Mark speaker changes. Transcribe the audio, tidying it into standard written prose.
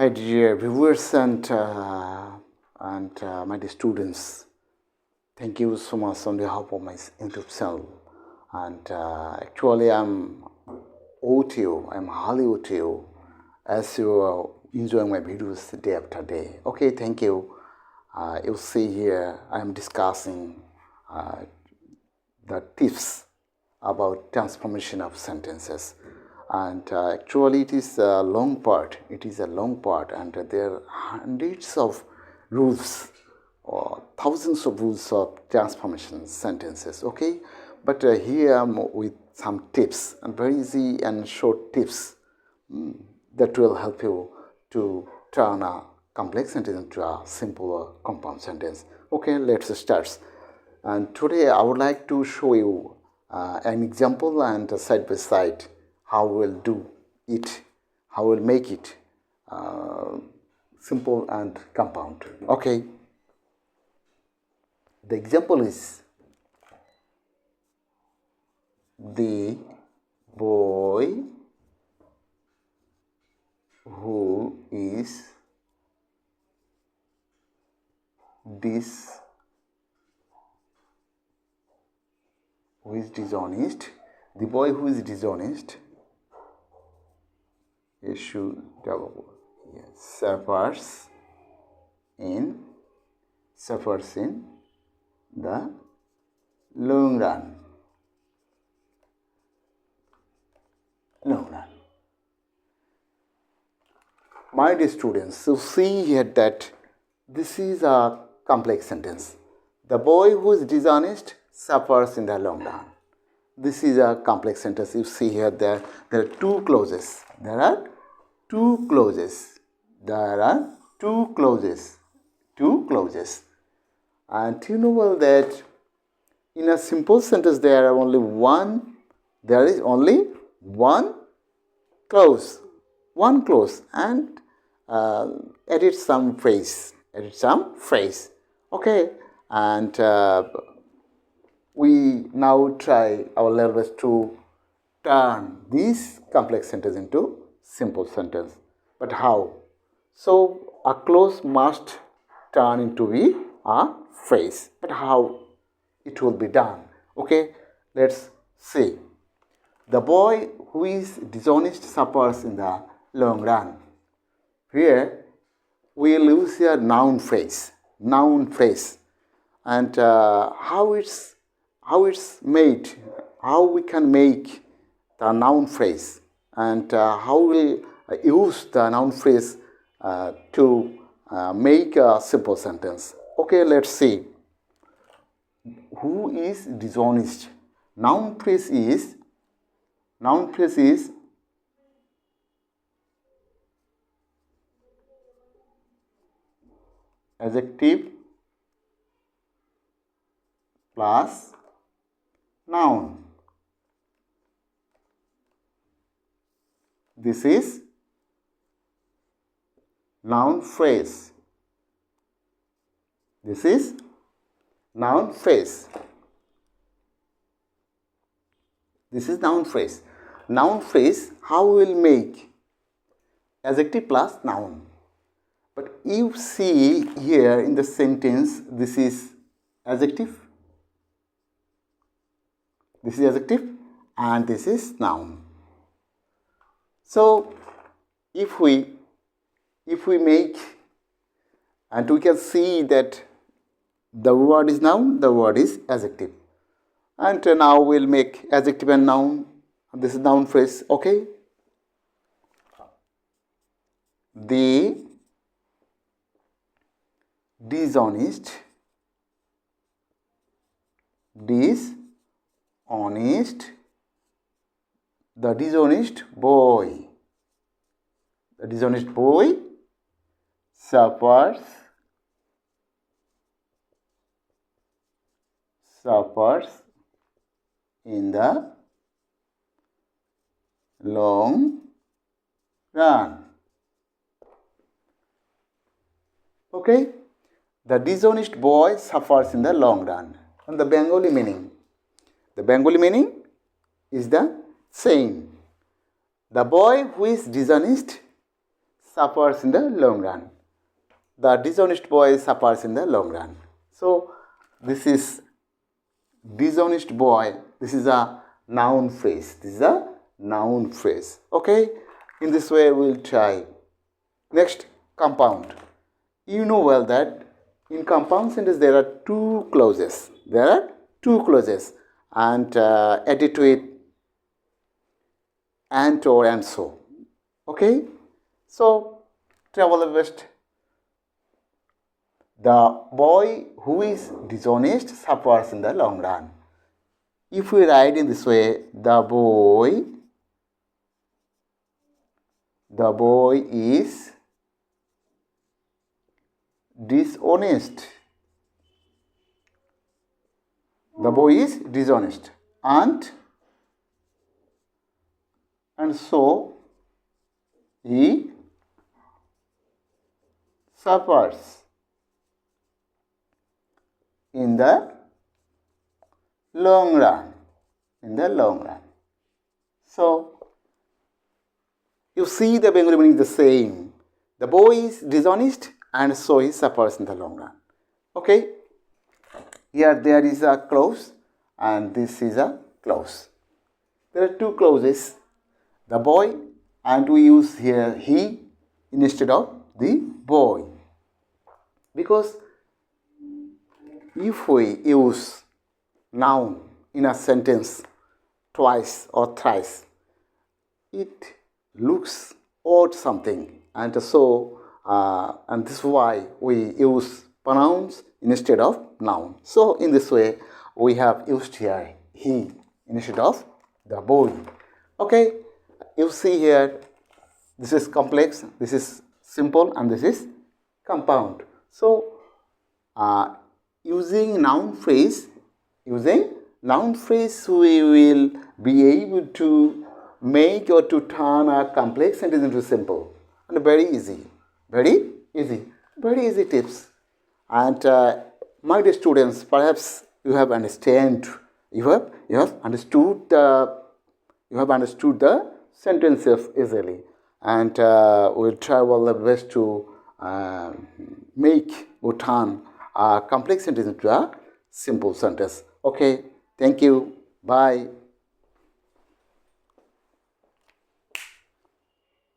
Speaker 1: My dear viewers and my dear students, thank you so much on behalf of my YouTube channel. And actually, I'm with you. I'm highly with you as you are enjoying my videos day after day. Okay, thank you. You see here, I'm discussing the tips about transformation of sentences. And actually it is a long part. It is a long part, and there are hundreds of rules or thousands of rules of transformation sentences. Okay, but here I'm with some tips, and very easy and short tips that will help you to turn a complex sentence into a simple compound sentence. Okay, let's start. And today I would like to show you an example, and side by side how we'll do it, how we'll make it simple and compound. Okay. The example is the boy who is dishonest. The boy who is dishonest suffers in the long run. My dear students, so see here that this is a complex sentence. The boy who is dishonest suffers in the long run. This is a complex sentence. You see here there are two clauses. There are two clauses. And you know well that in a simple sentence there is only one clause. And edit some phrase. Okay, and we now try our level best to turn this complex sentence into simple sentence. But how? So a clause must turn into a phrase. But how it will be done? Okay, let's see. The boy who is dishonest suffers in the long run. Here we will use a noun phrase, and how it's made, how we can make the noun phrase, and how we'll use the noun phrase to make a simple sentence. Okay, let's see. Who is dishonest? Noun phrase is adjective plus noun. This is noun phrase. Noun phrase, how we will make adjective plus noun. But you see here in the sentence, this is adjective, and this is noun. So if we make, and we can see that the word is noun, the word is adjective. And now we'll make adjective and noun. This is noun phrase. Okay. The dishonest boy. The dishonest boy suffers in the long run. Okay, the dishonest boy suffers in the long run. And the Bengali meaning is the same. The boy who is dishonest suffers in the long run. The dishonest boy suffers in the long run. So this is dishonest boy. This is a noun phrase. This is a noun phrase. Okay. In this way, we'll try. Next, compound. You know well that in compound sentence there are two clauses. There are two clauses, and added to it and, or, and so. Okay. So travel best. The boy who is dishonest suffers in the long run. If we write in this way, the boy is dishonest. The boy is dishonest, and so he suffers in the long run. In the long run. So you see the Bengali meaning the same. The boy is dishonest, and so he suffers in the long run. Okay. Here there is a clause, and this is a clause. There are two clauses. The boy, and we use here he instead of the boy. Because if we use noun in a sentence twice or thrice, it looks odd something, and so and this is why we use pronouns instead of noun. So in this way, we have used here he instead of the boy. Okay, you see here, this is complex, this is simple, and this is compound. So using noun phrase, we will be able to make or to turn a complex sentence into simple, and very easy tips. And my dear students, perhaps you have understood the sentences easily, and we'll try our best to make or turn a complex sentence into a simple sentence. Okay, thank you. Bye.